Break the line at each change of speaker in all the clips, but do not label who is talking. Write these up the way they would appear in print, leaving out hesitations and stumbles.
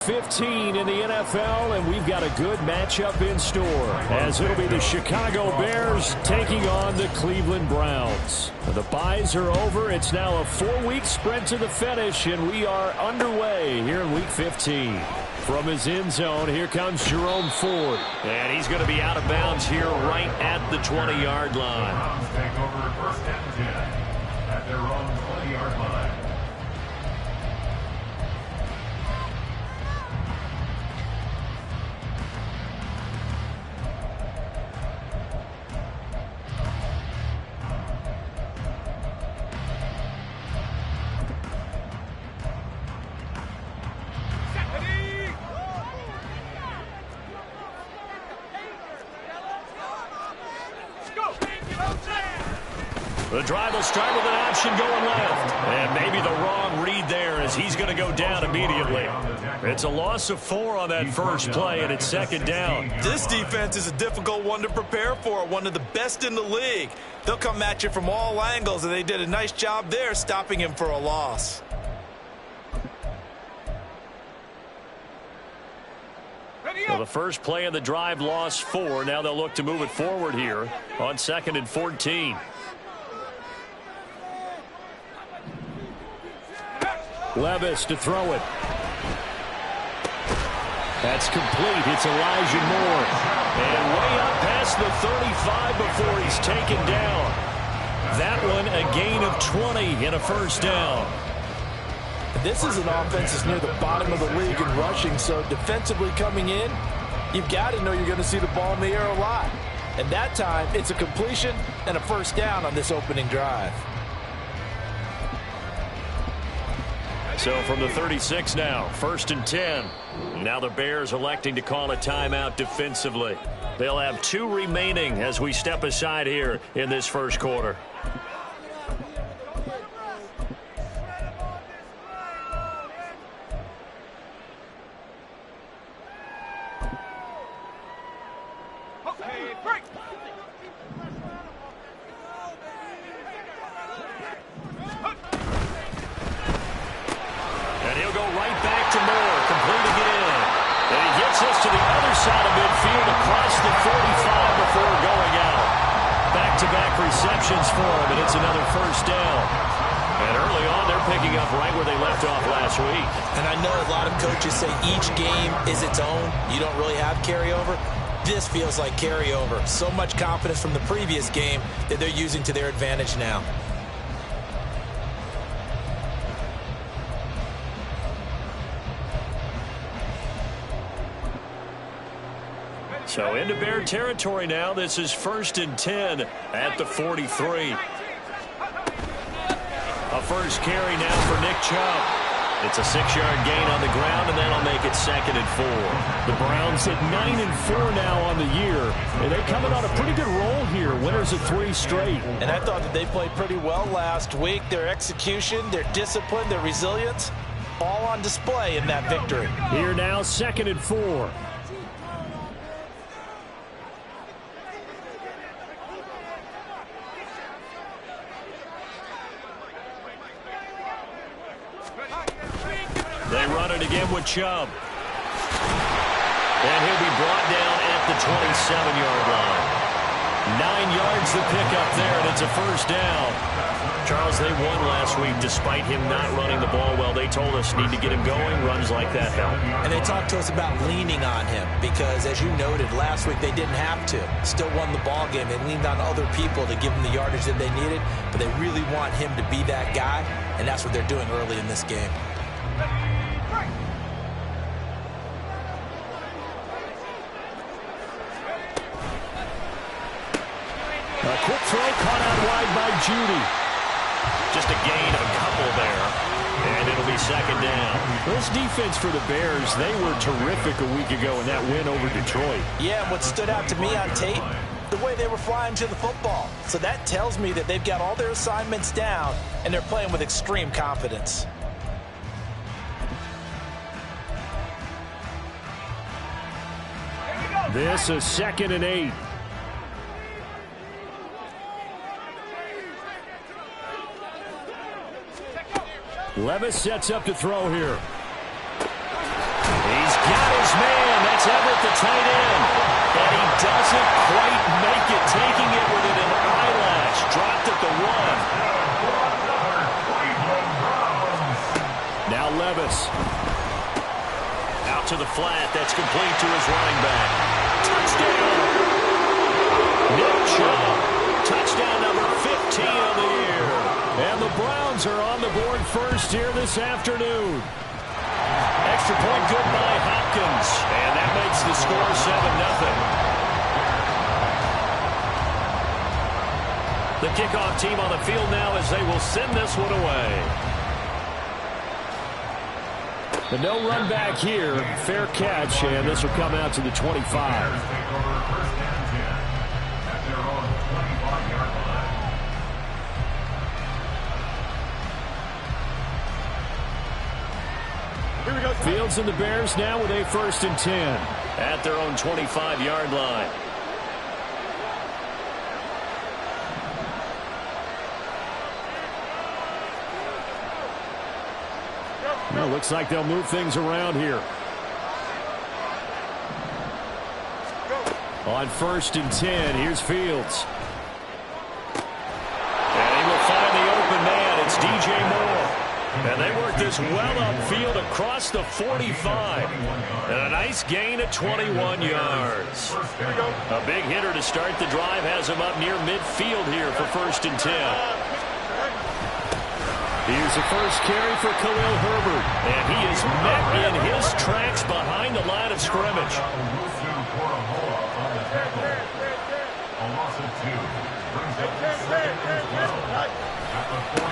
15 in the NFL, and we've got a good matchup in store, as it'll be the Chicago Bears taking on the Cleveland Browns. The byes are over. It's now a 4-week sprint to the finish, and we are underway here in Week 15. From his end zone, here comes Jerome Ford. And he's going to be out of bounds here right at the 20-yard line.
Take over first and 10 at their own 20-yard line.
The drive will start with an option going left. And maybe the wrong read there as he's going to go down immediately. It's a loss of 4 on that first play, and it's second down.
This defense is a difficult one to prepare for, one of the best in the league. They'll come at you from all angles, and they did a nice job there stopping him for a loss.
Well, the first play of the drive lost 4. Now they'll look to move it forward here on 2nd and 14. Levis to throw it. That's complete. It's Elijah Moore. And way up past the 35 before he's taken down. That one a gain of 20 and a first down.
This is an offense that's near the bottom of the league in rushing, so defensively coming in, you've got to know you're going to see the ball in the air a lot. And that time, it's a completion and a first down on this opening drive.
So from the 36 now, 1st and 10. Now the Bears electing to call a timeout defensively. They'll have 2 remaining as we step aside here in this first quarter. Receptions for him, and it's another first down. And early on, they're picking up right where they left off last week.
And I know a lot of coaches say each game is its own. You don't really have carryover. This feels like carryover. So much confidence from the previous game that they're using to their advantage now.
So into Bear territory now. This is 1st and 10 at the 43. A first carry now for Nick Chubb. It's a 6-yard gain on the ground, and that'll make it 2nd and 4. The Browns at 9 and 4 now on the year. And they're coming on a pretty good roll here. Winners of 3 straight.
And I thought that they played pretty well last week. Their execution, their discipline, their resilience, all on display in that victory.
Here now, 2nd and 4. They run it again with Chubb. And he'll be brought down at the 27-yard line. 9 yards the pickup there, and it's a first down. Charles, they won last week despite him not running the ball well. They told us need to get him going. Runs like that help.
And they talked to us about leaning on him because, as you noted, last week they didn't have to. Still won the ball game. They leaned on other people to give them the yardage that they needed, but they really want him to be that guy, and that's what they're doing early in this game.
A quick throw caught out wide by Judy. Just a gain of a couple there. And it'll be 2nd down. This defense for the Bears, they were terrific a week ago in that win over Detroit.
Yeah, and what stood out to me on tape, the way they were flying to the football. So that tells me that they've got all their assignments down, and they're playing with extreme confidence.
This is 2nd and 8. Levis sets up to throw here. He tight end. And he doesn't quite make it, taking it within an eyelash. Dropped at the 1. Now Levis. Out to the flat. That's complete to his running back. Touchdown. Nick Chubb. Touchdown number 15 of the year. And the Browns are on the board first here this afternoon. Extra point good by Hopkins. And that makes the score 7-0. The kickoff team on the field now as they will send this one away. The no run back here. Fair catch, and this will come out to the 25. Fields and the Bears now with a 1st and 10 at their own 25-yard line. Well, looks like they'll move things around here. On 1st and 10, here's Fields. And he will find the open man. It's DJ Moore. And they work this well upfield across the 45. And a nice gain of 21 yards. A big hitter to start the drive has him up near midfield here for 1st and 10. Here's the first carry for Khalil Herbert. And he is met in his tracks behind the line of scrimmage.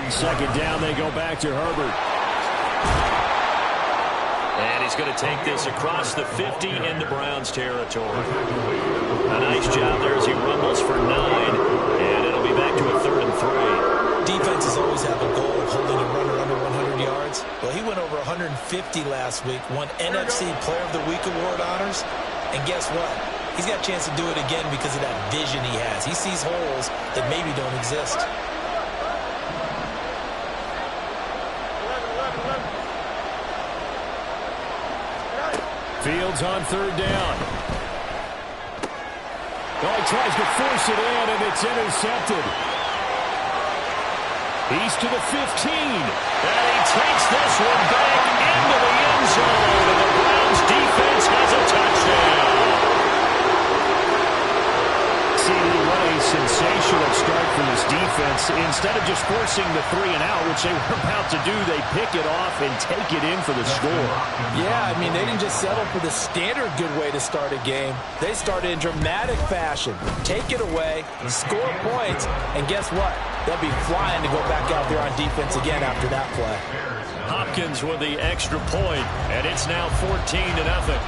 Second down, they go back to Herbert. And he's going to take this across the 50 into Browns territory. A nice job there as he rumbles for 9. And it'll be back to a 3rd and 3.
Defenses always have a goal of holding a runner under 100 yards. Well, he went over 150 last week, won NFC Player of the Week award honors. And guess what? He's got a chance to do it again because of that vision he has. He sees holes that maybe don't exist.
Fields on 3rd down. Oh, he tries to force it in, and it's intercepted. He's to the 15. And he takes this one back into the end zone. And the Browns defense has a touchdown. What a sensational start for this defense. Instead of just forcing the 3 and out, which they were about to do, they pick it off and take it in for the score.
Yeah, I mean, they didn't just settle for the standard good way to start a game. They started in dramatic fashion. Take it away, score points, and guess what? They'll be flying to go back out there on defense again after that play.
Hopkins with the extra point, and it's now 14-0.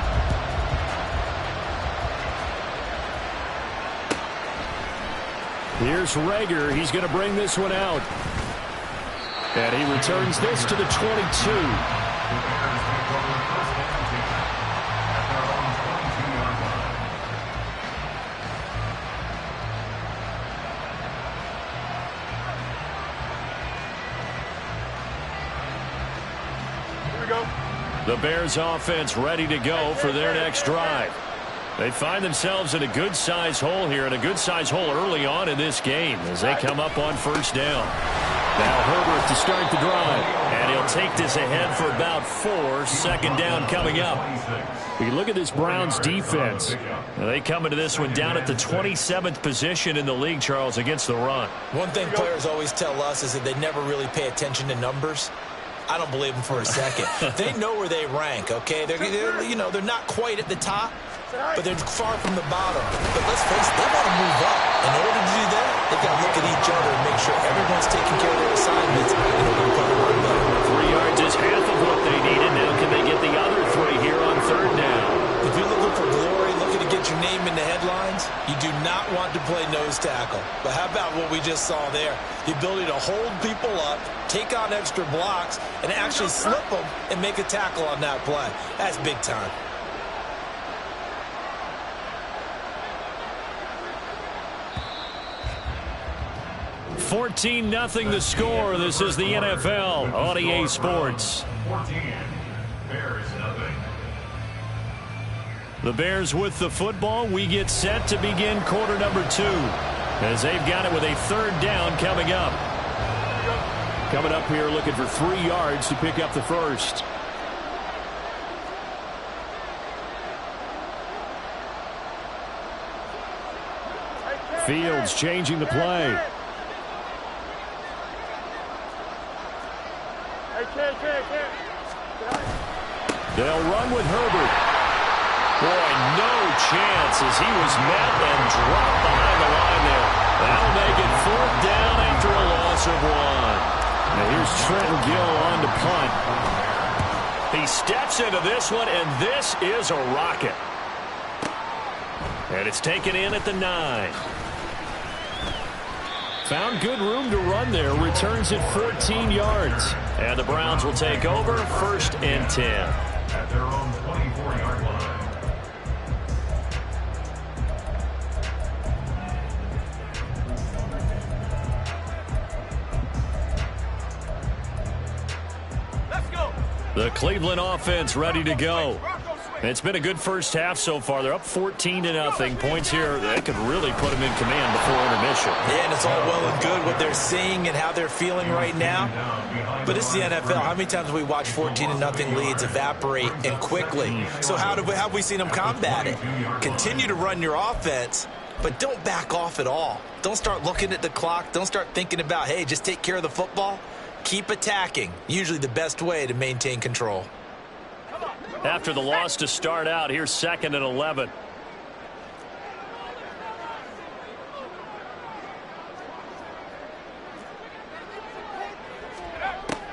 Here's Reagor. He's going to bring this one out. And he returns this to the 22. The Bears offense ready to go for their next drive. They find themselves in a good-sized hole here, and a good-sized hole early on in this game as they come up on 1st down. Now Herbert to start the drive, and he'll take this ahead for about 4. 2nd down coming up. We look at this Browns defense. They come into this one down at the 27th position in the league, Charles, against the run.
One thing players always tell us is that they never really pay attention to numbers. I don't believe them for a second. They know where they rank, okay? They're not quite at the top, but they're far from the bottom. But let's face it, they've got to move up. In order to do that, they've got to look at each other and make sure everyone's taking care of their assignments in order to play the run better.
3 yards is half of what they needed. Now can they get the other 3 here on 3rd down?
If you're looking for glory, looking to get your name in the headlines, you do not want to play nose tackle. But how about what we just saw there? The ability to hold people up, take on extra blocks, and actually slip them and make a tackle on that play. That's big time.
$14-0 the score. This is the NFL on EA Sports.
14, Bears nothing.
The Bears with the football. We get set to begin quarter number 2 as they've got it with a third down coming up. Coming up here looking for 3 yards to pick up the first. Fields changing the play. They'll run with Herbert. Boy, no chance as he was met and dropped behind the line there. That'll make it 4th down after a loss of 1. Now here's Trenton Gill on to punt. He steps into this one, and this is a rocket. And it's taken in at the 9. Found good room to run there. Returns it 14 yards. And the Browns will take over 1st and 10.
At their own 24-yard line.
Let's go. The Cleveland offense ready to go. It's been a good first half so far. They're up 14-0. Points here that could really put them in command before intermission.
Yeah, and it's all well and good what they're seeing and how they're feeling right now. But it's the NFL. How many times have we watched 14-0 leads evaporate and quickly? So how have we seen them combat it? Continue to run your offense, but don't back off at all. Don't start looking at the clock. Don't start thinking about, hey, just take care of the football. Keep attacking. Usually the best way to maintain control.
After the loss to start out, here's 2nd and 11.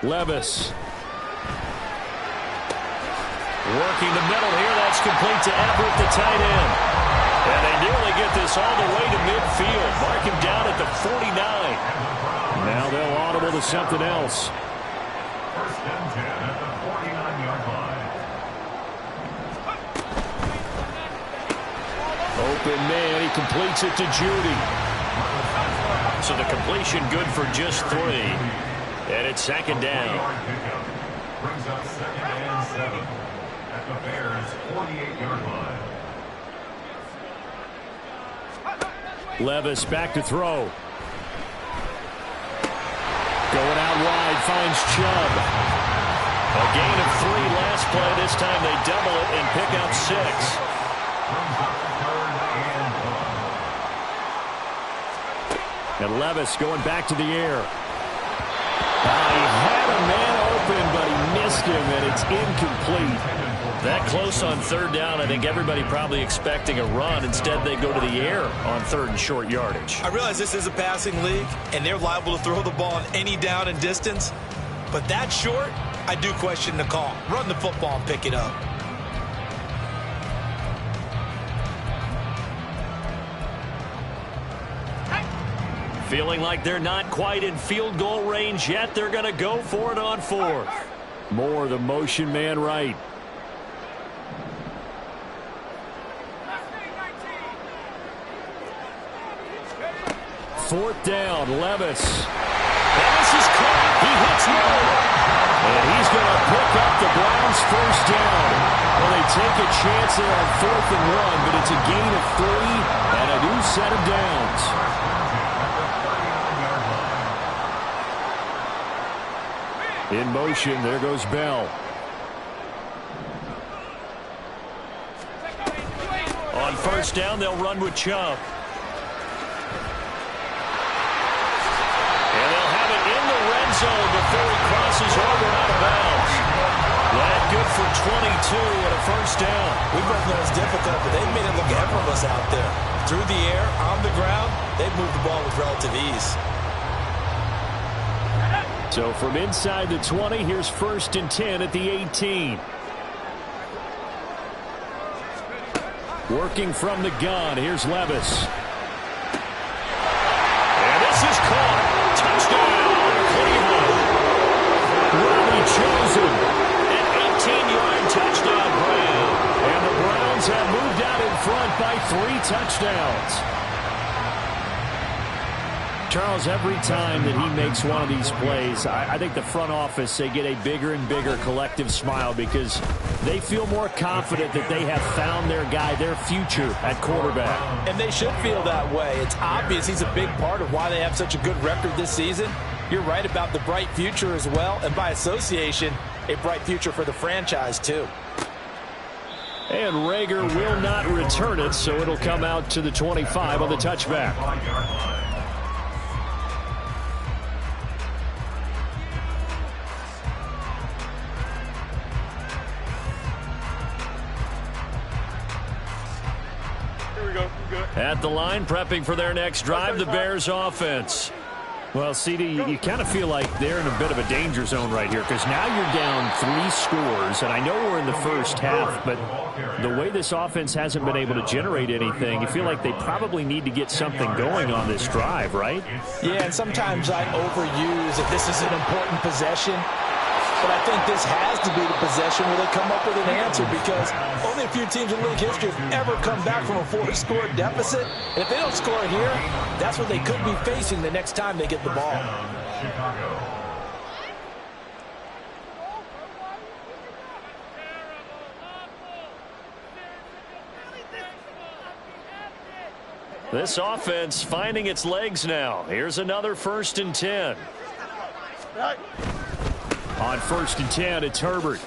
Levis. Working the middle here. That's complete to Everett, the tight end. And they nearly get this all the way to midfield. Mark him down at the 49. Now they'll audible to something else.
1st and 10 at the 49-yard line.
Open man, he completes it to Judy. So the completion good for just 3. And it's 2nd down.
Brings up 2nd and 7 at the Bears' 48-yard line.
Levis back to throw. Going out wide, finds Chubb. A gain of 3 last play. This time they double it and pick up 6. And Levis going back to the air. He had a man open, but he missed him, and it's incomplete. That close on 3rd down, I think everybody probably expecting a run. Instead, they go to the air on 3rd and short yardage.
I realize this is a passing league, and they're liable to throw the ball on any down and distance. But that short, I do question the call. Run the football and pick it up.
Feeling like they're not quite in field goal range yet. They're going to go for it on 4th. Moore, the motion man right. Fourth down, Levis. Levis is caught. He hits Moore. And he's going to pick up the Browns' 1st down. Well, they take a chance there on 4th and 1, but it's a gain of 3 and a new set of downs. In motion, there goes Bell. On 1st down, they'll run with Chubb. And they'll have it in the red zone before he crosses over out of bounds. That good for 22 and a 1st down.
We both know it's difficult, but they've made it look effortless out there. Through the air, on the ground, they've moved the ball with relative ease.
So from inside the 20, here's 1st and 10 at the 18. Working from the gun, here's Levis. And this is caught. Touchdown, Cleveland. Robbie Chosen, an 18-yard touchdown grab. And the Browns have moved out in front by 3 touchdowns. Charles, every time that he makes one of these plays, I think the front office, they get a bigger and bigger collective smile because they feel more confident that they have found their guy, their future at quarterback.
And they should feel that way. It's obvious he's a big part of why they have such a good record this season. You're right about the bright future as well, and by association, a bright future for the franchise too.
And Reagor will not return it, so it'll come out to the 25 on the touchback. At the line, prepping for their next drive, the Bears offense. Well, CD, you kind of feel like they're in a bit of a danger zone right here because now you're down 3 scores, and I know we're in the first half, but the way this offense hasn't been able to generate anything, you feel like they probably need to get something going on this drive, right?
Yeah, and sometimes I overuse that this is an important possession. But I think this has to be the possession where they come up with an answer because only a few teams in league history have ever come back from a 4-score deficit. And if they don't score here, that's what they could be facing the next time they get the ball.
This offense finding its legs now. Here's another 1st and 10. On 1st and 10, it's Herbert.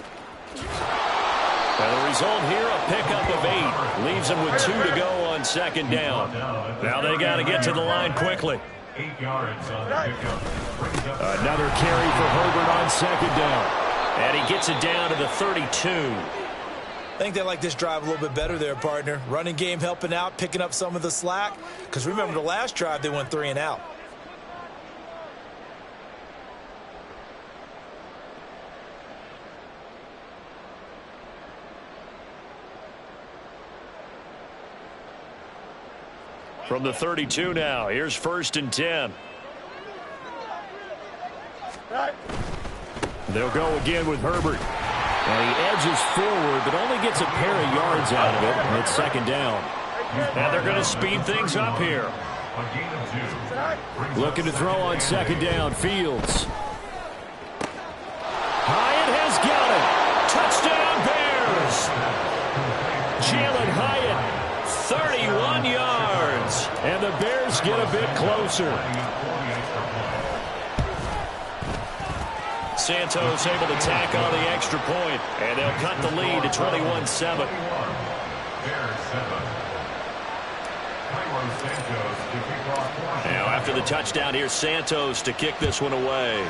And the result here, a pickup of 8. Leaves them with 2 to go on 2nd down. Now they got to get to the line quickly.
8 yards on the pickup.
Another carry for Herbert on 2nd down. And he gets it down to the 32.
I think they like this drive a little bit better there, partner. Running game helping out, picking up some of the slack. Because remember the last drive, they went 3 and out.
From the 32 now, here's 1st and 10. They'll go again with Herbert. And he edges forward, but only gets a pair of yards out of it, and it's 2nd down. And they're going to speed things up here. Looking to throw on 2nd down, Fields. Hyatt has got it. Touchdown, Bears. Jalen Hyatt, 31 yards. And the Bears get a bit closer. Santos able to tack on the extra point, and they'll cut the lead to 21-7. Now after the touchdown, here's Santos to kick this one away.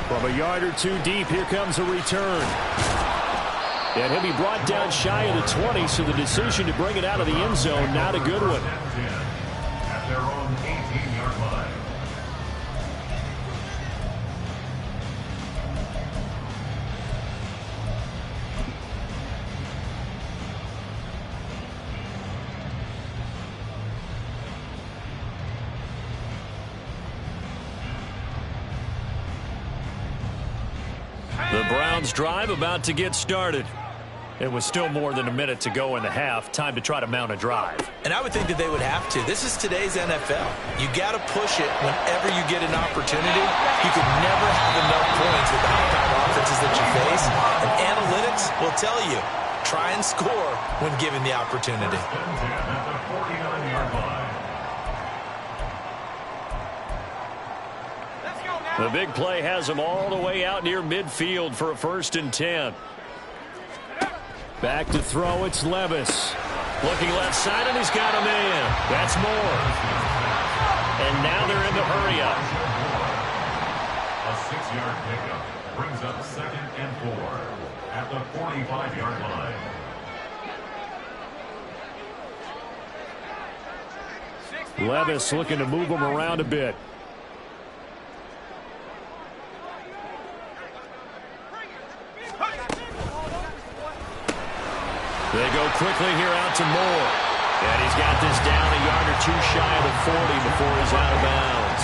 From a yard or 2 deep, here comes a return. And he'll be brought down shy of the 20, so the decision to bring it out of the end zone, not a good one.
At their own 18-yard line.
The Browns drive about to get started. It was still more than a minute to go in the half. Time to try to mount a drive.
And I would think that they would have to. This is today's NFL. You got to push it whenever you get an opportunity. You could never have enough points with the high-powered offenses that you face. And analytics will tell you, try and score when given the opportunity.
At the 49-yard line.
The big play has them all the way out near midfield for a 1st and 10. Back to throw, it's Levis. Looking left side, and he's got him in. That's Moore. And now they're in the hurry up.
A 6-yard pickup brings up 2nd and 4 at the 45-yard line.
Levis looking to move him around a bit. They go quickly here out to Moore. And he's got this down a yard or 2 shy of the 40 before he's out of bounds.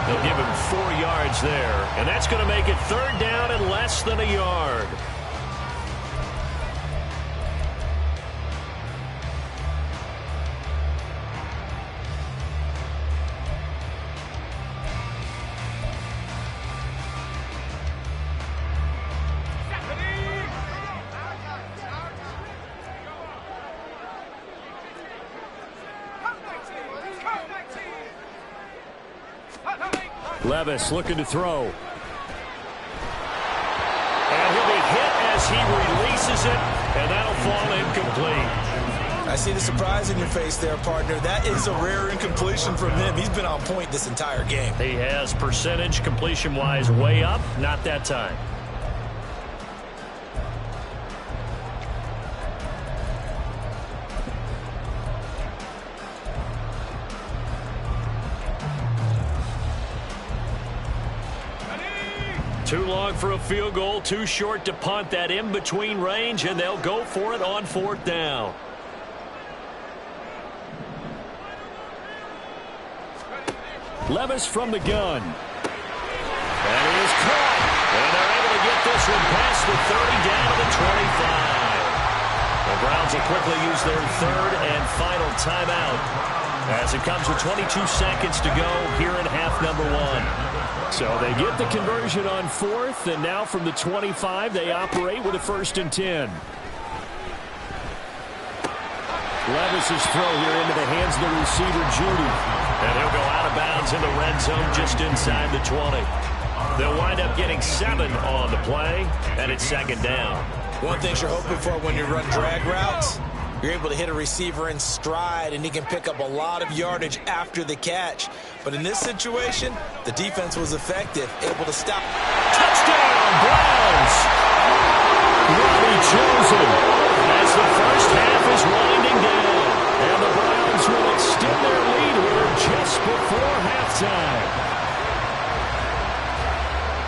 They'll give him 4 yards there. And that's going to make it 3rd down and less than a yard. Levis looking to throw. And he'll be hit as he releases it, and that'll fall incomplete.
I see the surprise in your face there, partner. That is a rare incompletion from him. He's been on point this entire game.
He has percentage completion-wise way up, not that time. Too long for a field goal, too short to punt. That in-between range, and they'll go for it on 4th down. Levis from the gun. And he is caught. And they're able to get this one past the 30 down to the 25. The Browns will quickly use their 3rd and final timeout as it comes with 22 seconds to go here in half number 1. So they get the conversion on 4th, and now from the 25, they operate with a 1st and 10. Levis's throw here into the hands of the receiver, Judy. And he'll go out of bounds in the red zone just inside the 20. They'll wind up getting 7 on the play, and it's 2nd down.
One thing you're hoping for when you run drag routes, you're able to hit a receiver in stride, and he can pick up a lot of yardage after the catch. But in this situation, the defense was effective, able to stop.
Touchdown, Browns! Robbie Chosen as the first half is winding down. And the Browns will extend their lead here just before halftime.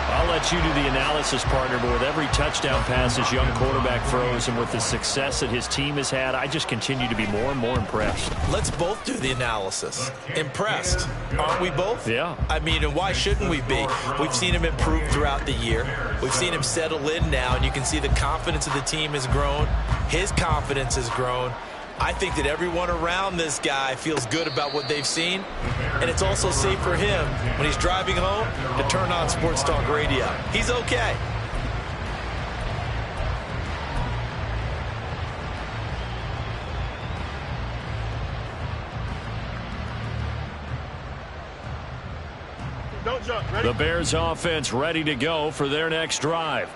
I'll let you do the analysis, partner, but with every touchdown pass his young quarterback throws and with the success that his team has had, I just continue to be more and more impressed.
Let's both do the analysis. Impressed. Aren't we both?
Yeah.
I mean, and why shouldn't we be? We've seen him improve throughout the year. We've seen him settle in now, and you can see the confidence of the team has grown. His confidence has grown. I think that everyone around this guy feels good about what they've seen, and it's also safe for him when he's driving home to turn on Sports Talk Radio. He's okay.
Don't jump. Ready?
The Bears offense ready to go for their next drive.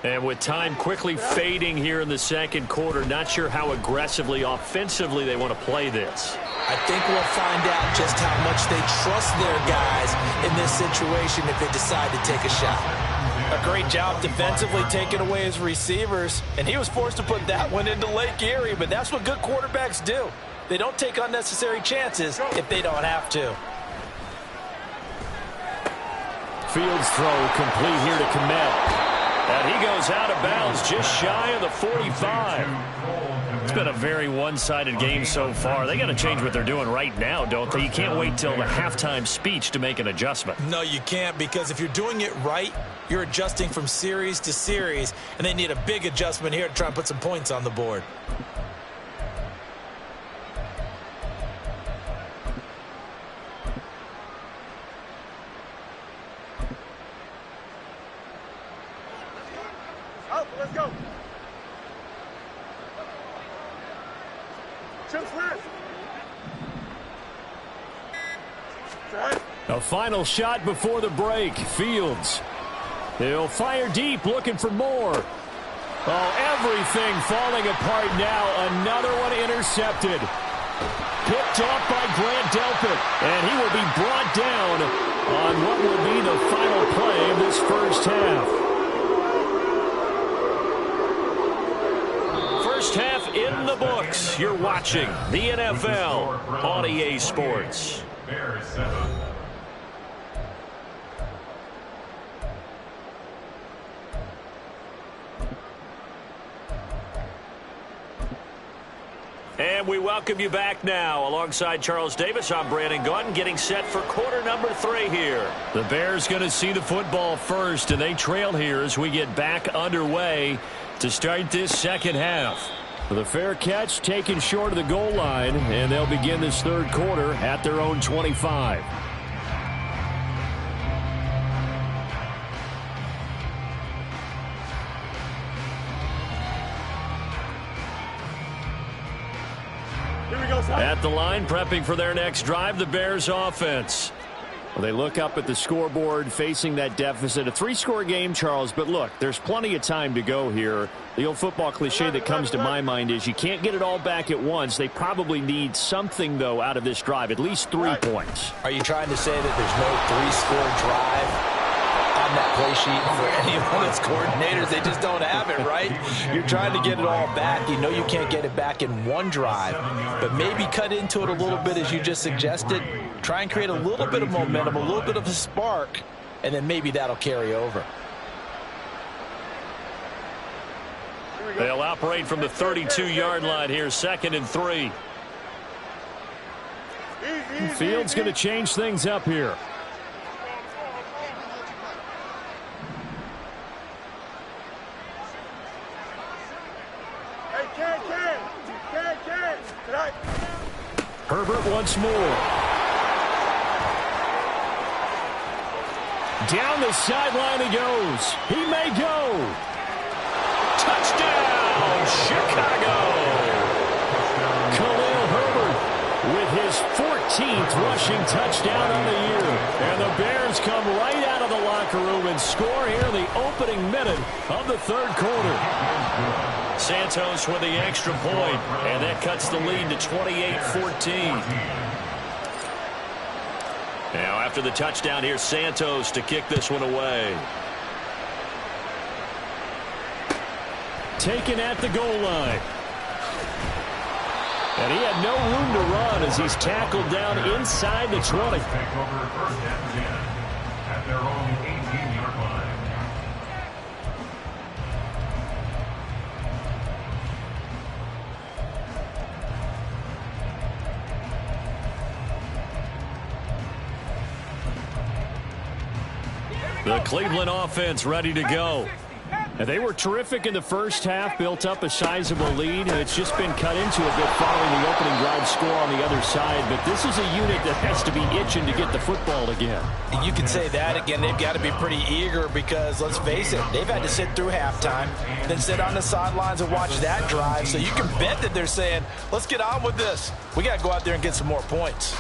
And with time quickly fading here in the 2nd quarter, not sure how aggressively, offensively they want to play this.
I think we'll find out just how much they trust their guys in this situation if they decide to take a shot. A great job defensively taking away his receivers, and he was forced to put that one into Lake Erie, but that's what good quarterbacks do. They don't take unnecessary chances if they don't have to.
Fields throw complete here to Kmet. And he goes out of bounds just shy of the 45. It's been a very one-sided game so far. They got to change what they're doing right now, don't they? You can't wait till the halftime speech to make an adjustment.
No, you can't, because if you're doing it right, you're adjusting from series to series, and they need a big adjustment here to try and put some points on the board.
Let's go. Chips left.
A final shot before the break. Fields. He'll fire deep, looking for more. Oh, everything falling apart now. Another one intercepted. Picked off by Grant Delpit. And he will be brought down on what will be the final play of this first half. First half in the books. You're watching the NFL on EA Sports.
Bears 7.
And we welcome you back now. Alongside Charles Davis, I'm Brandon Gaudin, getting set for quarter number 3 here. The Bears going to see the football first, and they trail here as we get back underway to start this second half. The fair catch taken short of the goal line, and they'll begin this third quarter at their own 25.
Here we go, son.
At the line, prepping for their next drive, the Bears offense. Well, they look up at the scoreboard facing that deficit. A 3-score game, Charles, but look, there's plenty of time to go here. The old football cliche that comes to my mind is you can't get it all back at once. They probably need something, though, out of this drive, at least 3 points.
Are you trying to say that there's no 3-score drive on that play sheet for any of its coordinators? They just don't have it, right? You're trying to get it all back. You know you can't get it back in one drive, but maybe cut into it a little bit as you just suggested. Try and create a little bit of momentum, a little bit of a spark, and then maybe that'll carry over.
They'll operate from the 32-yard line here, 2nd and 3. Fields going to change things up here. Herbert once more. Down the sideline he goes. He may go. Touchdown, Chicago. Khalil Herbert with his 14th rushing touchdown on the year. And the Bears come right out of the locker room and score here in the opening minute of the 3rd quarter. Santos with the extra point, and that cuts the lead to 28-14. Now after the touchdown, here's Santos to kick this one away. Taken at the goal line. And he had no room to run as he's tackled down inside the 20.
Take over 1st and 10 at their own 18-yard line.
The Cleveland offense ready to go. And they were terrific in the first half, built up a sizable lead, and it's just been cut into a bit following the opening drive score on the other side. But this is a unit that has to be itching to get the football again.
You can say that again. They've got to be pretty eager because, let's face it, they've had to sit through halftime, then sit on the sidelines and watch that drive. So you can bet that they're saying, let's get on with this. We got to go out there and get some more points.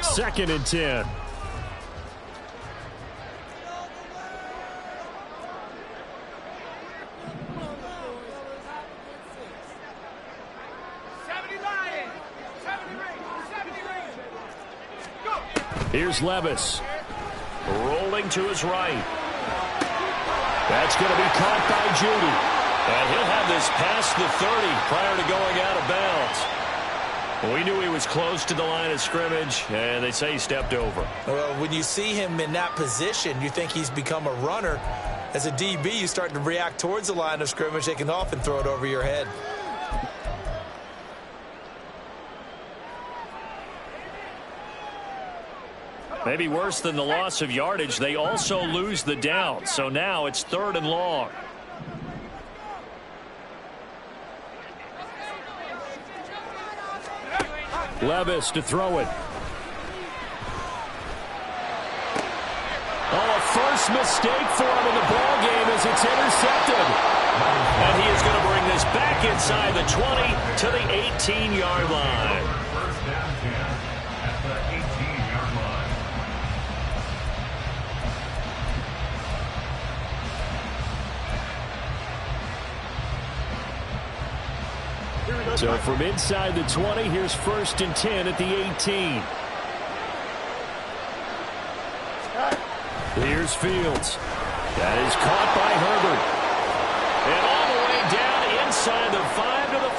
2nd and 10. Here's Levis. Rolling to his right. That's going to be caught by Judy. And he'll have this past the 30 prior to going out of bounds. We knew he was close to the line of scrimmage, and they say he stepped over.
Well, when you see him in that position, you think he's become a runner. As a DB, you start to react towards the line of scrimmage. They can often throw it over your head.
Maybe worse than the loss of yardage, they also lose the down. So now it's 3rd and long. Levis to throw it. Oh, a first mistake for him in the ball game as it's intercepted. And he is going to bring this back inside the 20 to the 18-yard line.
1st and 10 at the 18-yard line.
So from inside the 20, here's 1st and 10 at the 18. Here's Fields. That is caught by Herbert. And all the way down inside the 5 to the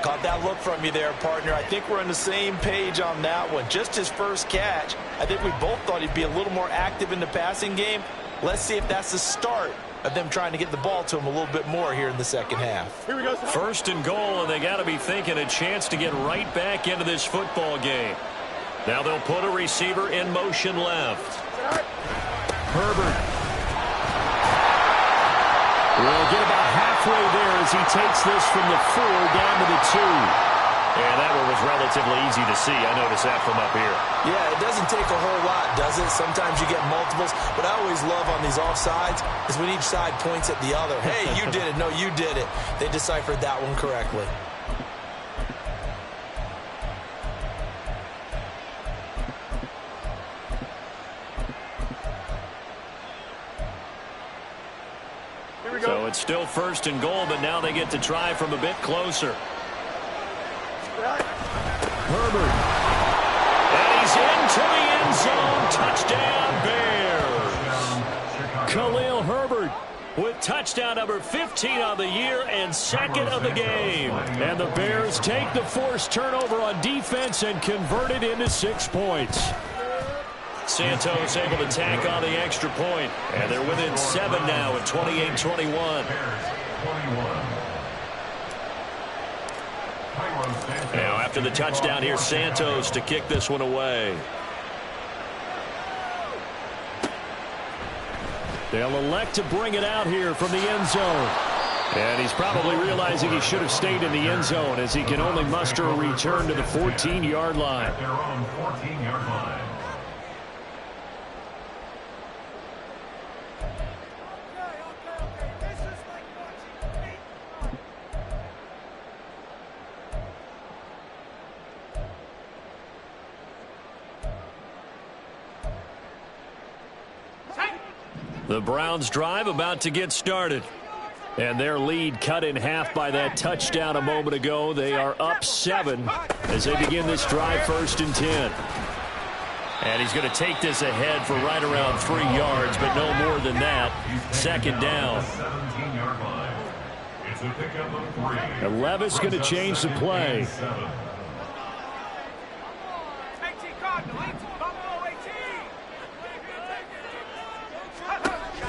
4.
Caught that look from you there, partner. I think we're on the same page on that one. Just his first catch. I think we both thought he'd be a little more active in the passing game. Let's see if that's the start of them trying to get the ball to him a little bit more here in the second half.
Here we go. 1st and goal, and they got to be thinking a chance to get right back into this football game. Now they'll put a receiver in motion left. Herbert will get about halfway there as he takes this from the 4 down to the 2. And that one was relatively easy to see. I noticed that from up here.
Yeah, it doesn't take a whole lot, does it? Sometimes you get multiples. What I always love on these offsides is when each side points at the other. Hey, you did it. No, you did it. They deciphered that one correctly.
So it's still 1st and goal, but now they get to try from a bit closer. Herbert. And he's into the end zone. Touchdown, Bears. Khalil Herbert with touchdown number 15 on the year and 2nd of the game. And the Bears take the forced turnover on defense and convert it into 6 points. Santos able to tack on the extra point. And they're within 7 now at 28-21. Now after the touchdown, here's Santos to kick this one away. They'll elect to bring it out here from the end zone. And he's probably realizing he should have stayed in the end zone as he can only muster a return to the 14-yard line.
Their own 14-yard line.
The Browns drive about to get started. And their lead cut in half by that touchdown a moment ago. They are up 7 as they begin this drive 1st and 10. And he's going to take this ahead for right around 3 yards, but no more than that. 2nd down. And Levis going to change the play.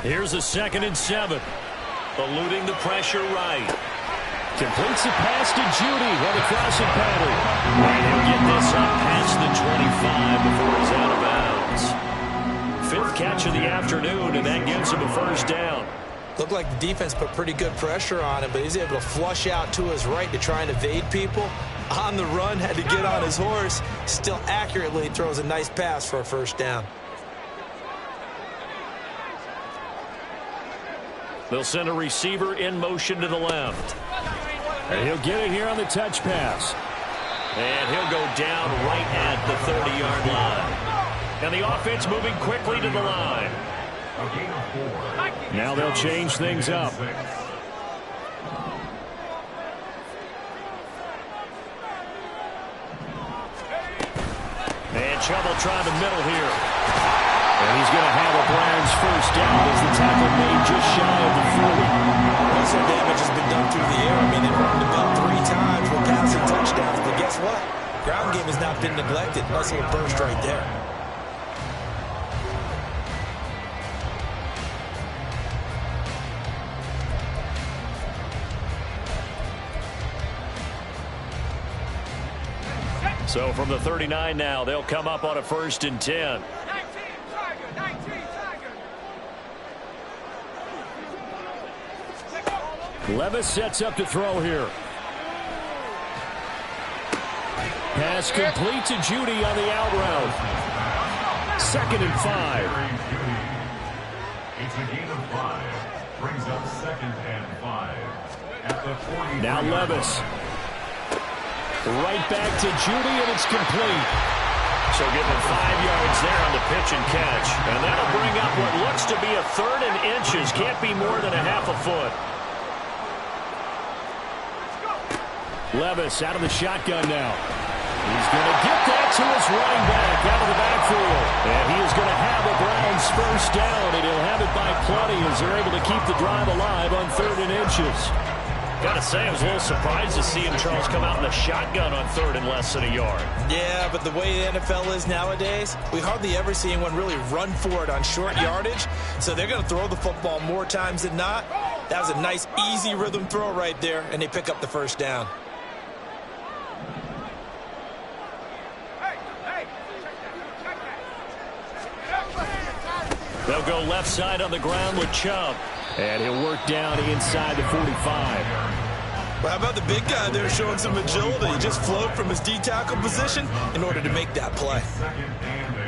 Here's a 2nd and 7. Eluding the pressure right. Completes the pass to Judy on the crossing pattern. And he'll get this up past the 25 before he's out of bounds. 5th catch of the afternoon, and that gives him a 1st down.
Looked like the defense put pretty good pressure on him, but he's able to flush out to his right to try and evade people. On the run, had to get on his horse. Still accurately throws a nice pass for a 1st down.
They'll send a receiver in motion to the left. And he'll get it here on the touch pass. And he'll go down right at the 30-yard line. And the offense moving quickly to the line. Now they'll change things up. And trouble trying the middle here. And he's going to have a Browns 1st down as the tackle made just shy of the 40.
Muscle damage has been done through the air. I mean, they've run the ball 3 times with passing touchdowns. But guess what? Ground game has not been neglected. Nice little burst right there.
So from the 39 now, they'll come up on a 1st and 10. Levis sets up to throw here. Pass complete to Judy on the out route. 2nd and 5.
It's a gain of 5. Brings up 2nd and 5. At the 40.
Now Levis. Right back to Judy, and it's complete. So give him 5 yards there on the pitch and catch. And that'll bring up what looks to be a 3rd and inches. Can't be more than a half a foot. Levis out of the shotgun now. He's going to get that to his running back out of the backfield. And he is going to have a Browns 1st down, and he'll have it by plenty as they're able to keep the drive alive on 3rd and inches. Got to say, I was a little surprised to see him, Charles, come out in the shotgun on 3rd and less than a yard.
Yeah, but the way the NFL is nowadays, we hardly ever see anyone really run for it on short yardage. So they're going to throw the football more times than not. That was a nice, easy rhythm throw right there, and they pick up the 1st down.
They'll go left side on the ground with Chubb. And he'll work down inside the 45.
Well, how about the big guy there showing some agility? He just float from his D-tackle position in order to make that play.
Second and 8.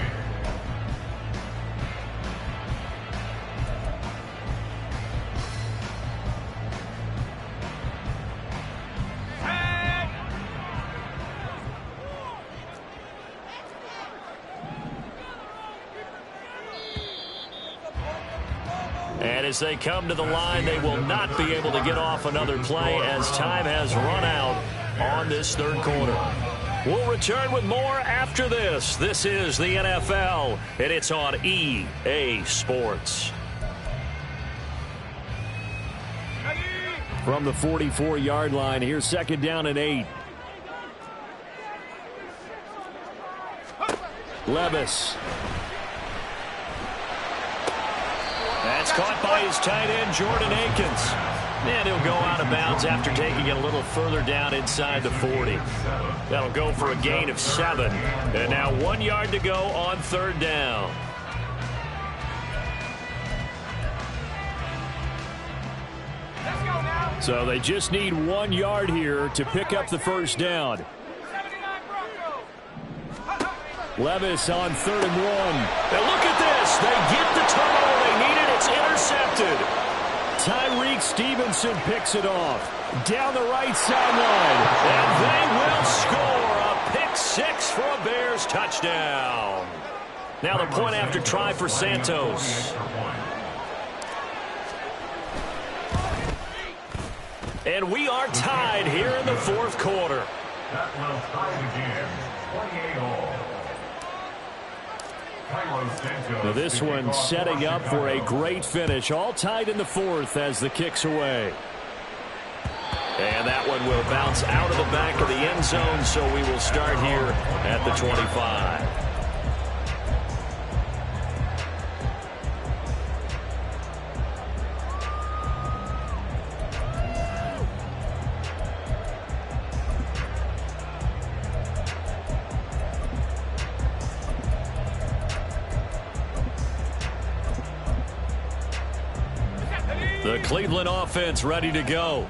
And as they come to the line, they will not be able to get off another play as time has run out on this third quarter. We'll return with more after this. This is the NFL, and it's on EA Sports. From the 44-yard line, here's second down and 8. Levis. That's caught by his tight end, Jordan Akins. And he'll go out of bounds after taking it a little further down inside the 40. That'll go for a gain of 7. And now 1 yard to go on third down. So they just need 1 yard here to pick up the first down. Levis on 3rd and 1. And look at this. They get the turnover they needed. It's intercepted. Tyreek Stevenson picks it off. Down the right sideline. And they will score a pick 6 for a Bears touchdown. Now the point after try for Santos. And we are tied here in the fourth quarter.
That will tie the game. 28-all.
Now this one setting up for a great finish. All tied in the fourth as the kick's away. And that one will bounce out of the back of the end zone, so we will start here at the 25. The Cleveland offense ready to go.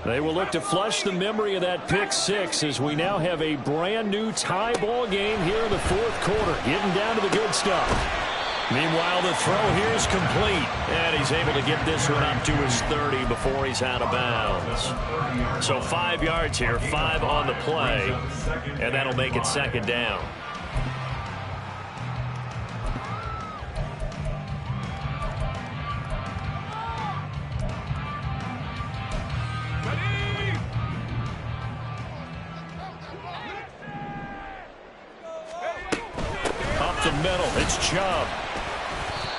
They will look to flush the memory of that pick 6 as we now have a brand new tie ball game here in the fourth quarter. Getting down to the good stuff. Meanwhile, the throw here is complete. And he's able to get this one up to his 30 before he's out of bounds. So 5 yards here, 5 on the play. And that'll make it second down. Middle, it's Chubb.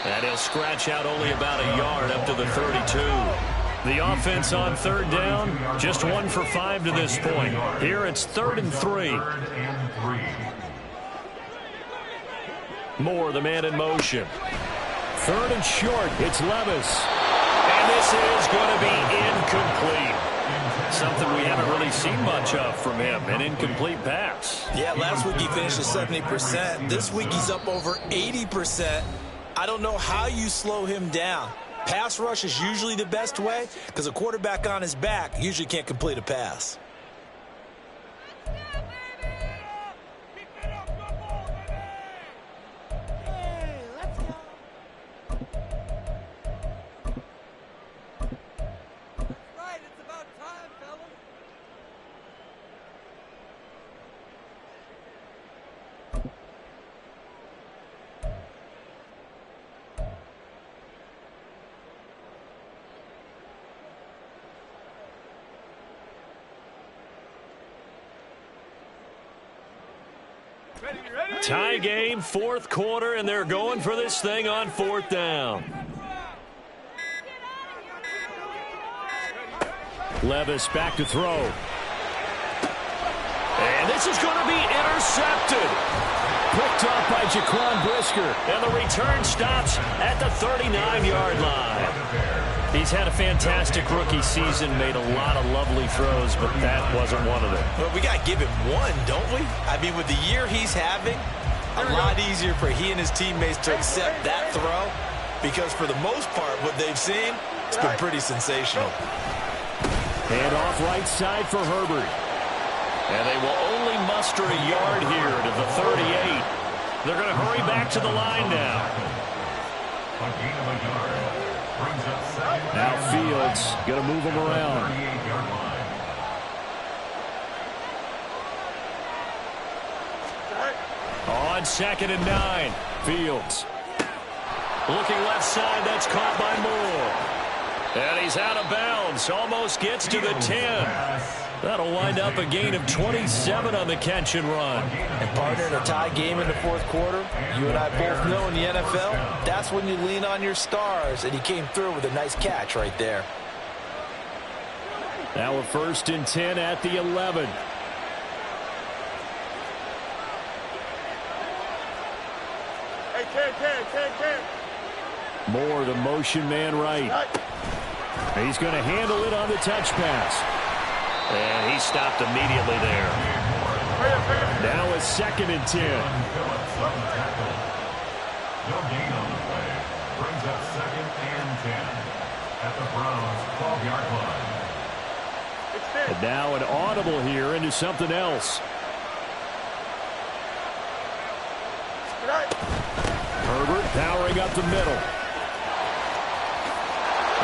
And he'll scratch out only about a yard up to the 32. The offense on third down, just 1 for 5 to this point. Here it's 3rd and 3. Moore, the man in motion. 3rd and short, it's Levis. And this is going to be incomplete. Something we haven't really seen much of from him, an incomplete pass.
Yeah, last week he finished at 70%. This week he's up over 80%. I don't know how you slow him down. Pass rush is usually the best way because a quarterback on his back usually can't complete a pass.
Tie game, fourth quarter, and they're going for this thing on 4th down. Levis back to throw. And this is going to be intercepted. Picked off by Jaquan Brisker. And the return stops at the 39-yard line. He's had a fantastic rookie season, made a lot of lovely throws, but that wasn't one of them.
Well, we got to give him one, don't we? I mean, with the year he's having, a lot easier for he and his teammates to accept that throw because for the most part, what they've seen, it's been pretty sensational.
And off right side for Herbert. And they will only muster a yard here to the 38. They're going to hurry back to the line now.
A gain of a yard. Brings up second.
Now Fields going to move them around.
38-yard line.
On 2nd and 9. Fields. Looking left side. That's caught by Moore. And he's out of bounds. Almost gets to the 10. That'll wind up a gain of 27 on the catch and run.
And partner, in a tie game in the fourth quarter, you and I both know in the NFL, that's when you lean on your stars, and he came through with a nice catch right there.
Now a 1st and 10 at the 11. Moore, the motion man right. He's going to handle it on the touch pass. And he stopped immediately there. Now a 2nd and 10.
No gain on the play. Brings up 2nd and 10 at the Browns' 12-yard line.
And now an audible here into something else. Herbert powering up the middle.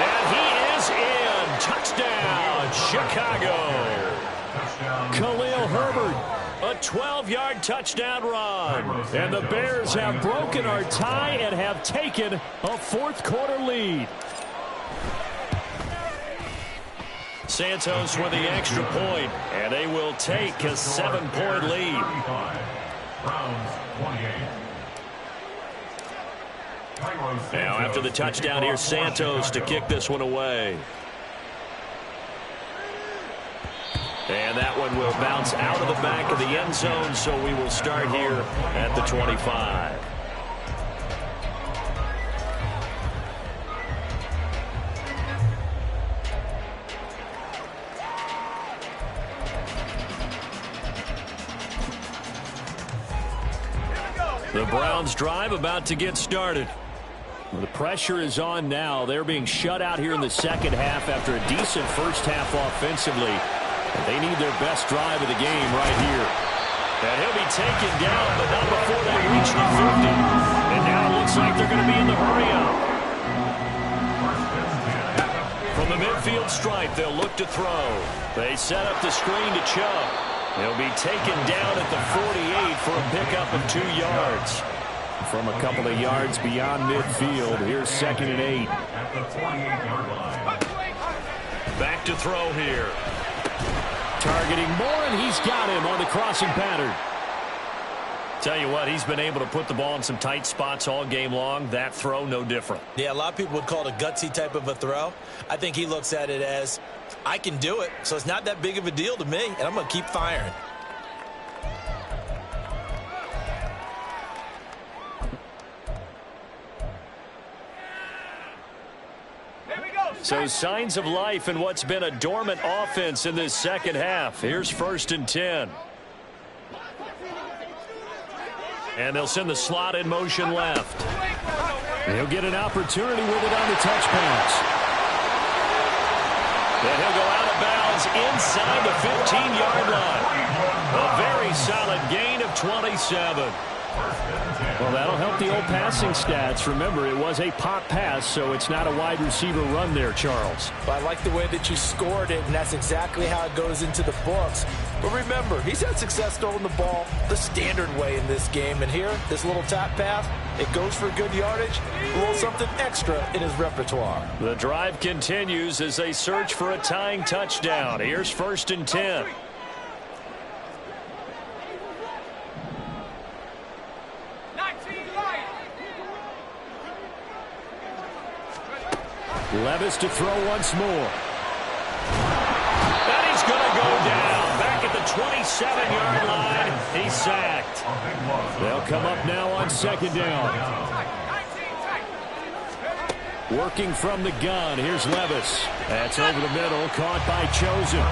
And he is in. Touchdown, Chicago.
Touchdown.
Khalil Herbert, a 12-yard touchdown run. And the Bears have broken our tie and have taken a fourth-quarter lead. Santos with the extra point, and they will take a 7-point lead.
35. Browns 28.
Now after the touchdown, here's Santos to kick this one away. And that one will bounce out of the back of the end zone, so we will start here at the 25. The Browns drive about to get started. Well, the pressure is on now. They're being shut out here in the second half after a decent first half offensively. They need their best drive of the game right here. And he'll be taken down, but not before they reach the 50. And now it looks like they're going to be in the hurry-up. From the midfield stripe, they'll look to throw. They set up the screen to Chubb. He'll be taken down at the 48 for a pickup of 2 yards. From a couple of yards beyond midfield, here's 2nd and 8.
At the 48-yard line.
Back to throw here. Targeting Moore, and he's got him on the crossing pattern. Tell you what, he's been able to put the ball in some tight spots all game long. That throw, no different.
Yeah, a lot of people would call it a gutsy type of a throw. I think he looks at it as, I can do it, so it's not that big of a deal to me, and I'm going to keep firing.
So signs of life in what's been a dormant offense in this second half. Here's 1st and 10. And they'll send the slot in motion left. He'll get an opportunity with it on the touch pass. And he'll go out of bounds inside the 15-yard line. A very solid gain of 27. Well, that'll help the old passing stats. Remember, it was a pop pass, so it's not a wide receiver run there, Charles.
But I like the way that you scored it, and that's exactly how it goes into the books. But remember, he's had success throwing the ball the standard way in this game. And here, this little tap pass, it goes for good yardage, a little something extra in his repertoire.
The drive continues as they search for a tying touchdown. Here's 1st and 10. Levis to throw once more. And he's going to go down. Back at the 27-yard line. He's sacked. They'll come up now on 2nd down. Working from the gun. Here's Levis. That's over the middle. Caught by Chosen.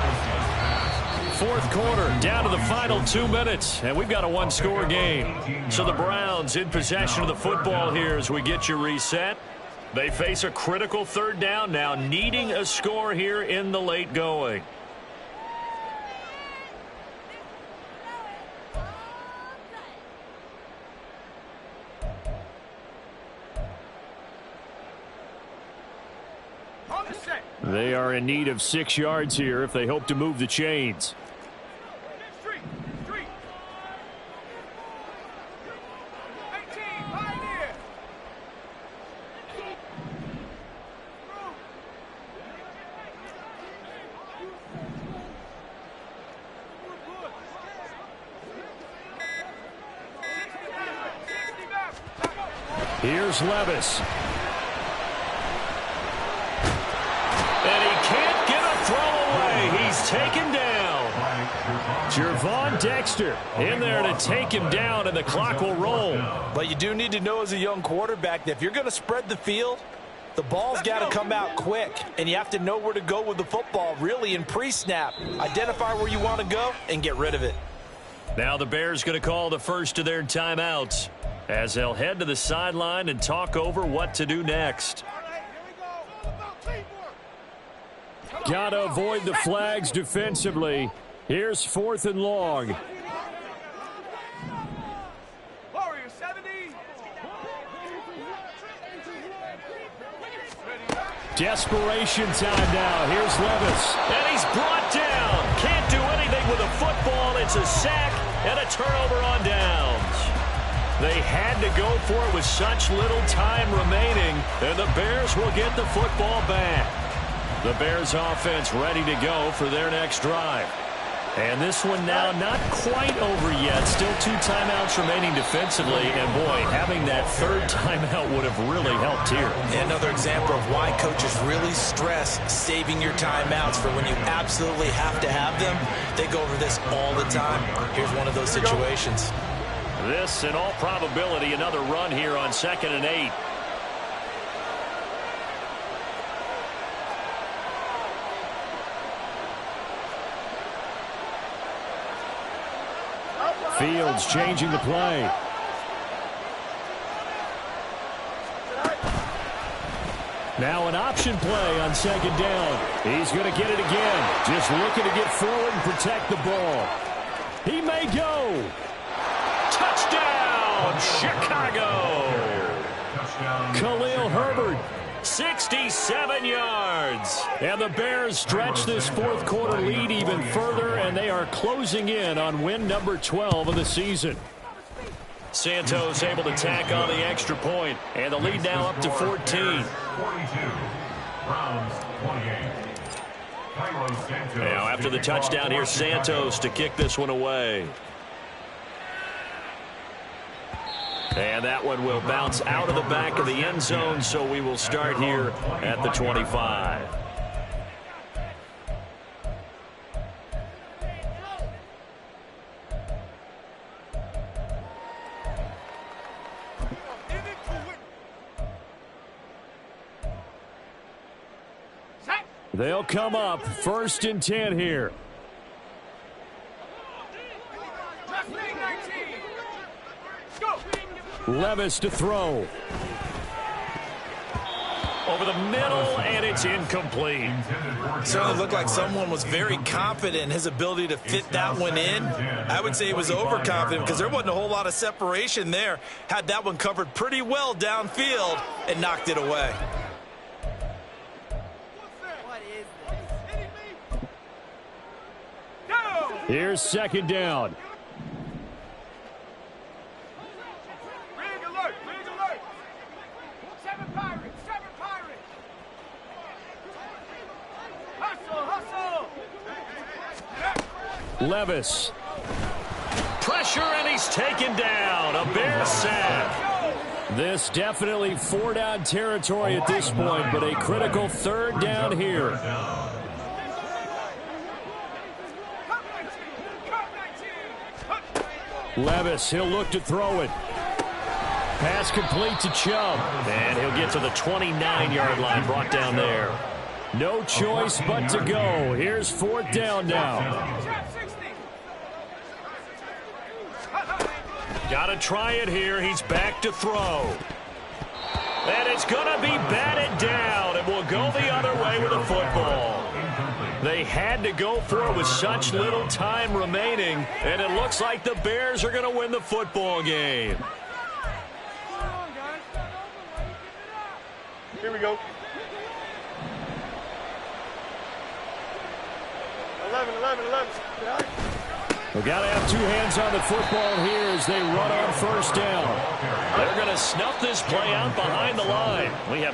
Fourth quarter, down to the final 2 minutes, and we've got a one-score game. So the Browns in possession of the football here as we get you reset. They face a critical third down now, needing a score here in the late going. They are in need of 6 yards here if they hope to move the chains. Here's Levis. And he can't get a throw away. He's taken down. Gervon Dexter in there to take him down, and the clock will roll.
But you do need to know as a young quarterback that if you're going to spread the field, the ball's got to come out quick, and you have to know where to go with the football really in pre-snap. Identify where you want to go and get rid of it.
Now the Bears going to call the first of their timeouts as they'll head to the sideline and talk over what to do next. Got to avoid the flags defensively. Here's 4th and long. Desperation time now. Here's Levis. And he's brought down. Can't do anything with a football. It's a sack and a turnover on downs. They had to go for it with such little time remaining, and the Bears will get the football back. The Bears offense ready to go for their next drive. And this one now not quite over yet. Still 2 timeouts remaining defensively. And, boy, having that 3rd timeout would have really helped here.
Another example of why coaches really stress saving your timeouts for when you absolutely have to have them. They go over this all the time. Here's one of those situations.
This, in all probability, another run here on 2nd and 8. Fields changing the play. Now an option play on 2nd down. He's going to get it again. Just looking to get forward and protect the ball. He may go. Touchdown, Chicago. Khalil Herbert, 67 yards. And the Bears stretch this 4th quarter lead even further, and they are closing in on win number 12 of the season. Santos able to tack on the extra point, and the lead now up to 14.
42, Browns 28.
Now after the touchdown, here's Santos to kick this one away. And that one will bounce out of the back of the end zone, so we will start here at the 25. They'll come up 1st and 10 here. Levis to throw. Over the middle, and it's incomplete.
Certainly looked like someone was very confident in his ability to fit that one in. I would say he was overconfident because there wasn't a whole lot of separation there. Had that one covered pretty well downfield and knocked it away.
Here's 2nd down. Levis. Pressure, and he's taken down. A Bear sack. This definitely 4-down territory at this point, but a critical 3rd down here. Levis, he'll look to throw it. Pass complete to Chubb. And he'll get to the 29-yard line, brought down there. No choice but to go. Here's 4th down now. Got to try it here. He's back to throw. And it's going to be batted down, and we'll go the other way with the football. They had to go for it with such little time remaining, and it looks like the Bears are going to win the football game.
Here we go. 11.
We've got to have two hands on the football here as they run on first down. They're going to snuff this play out behind the line. We have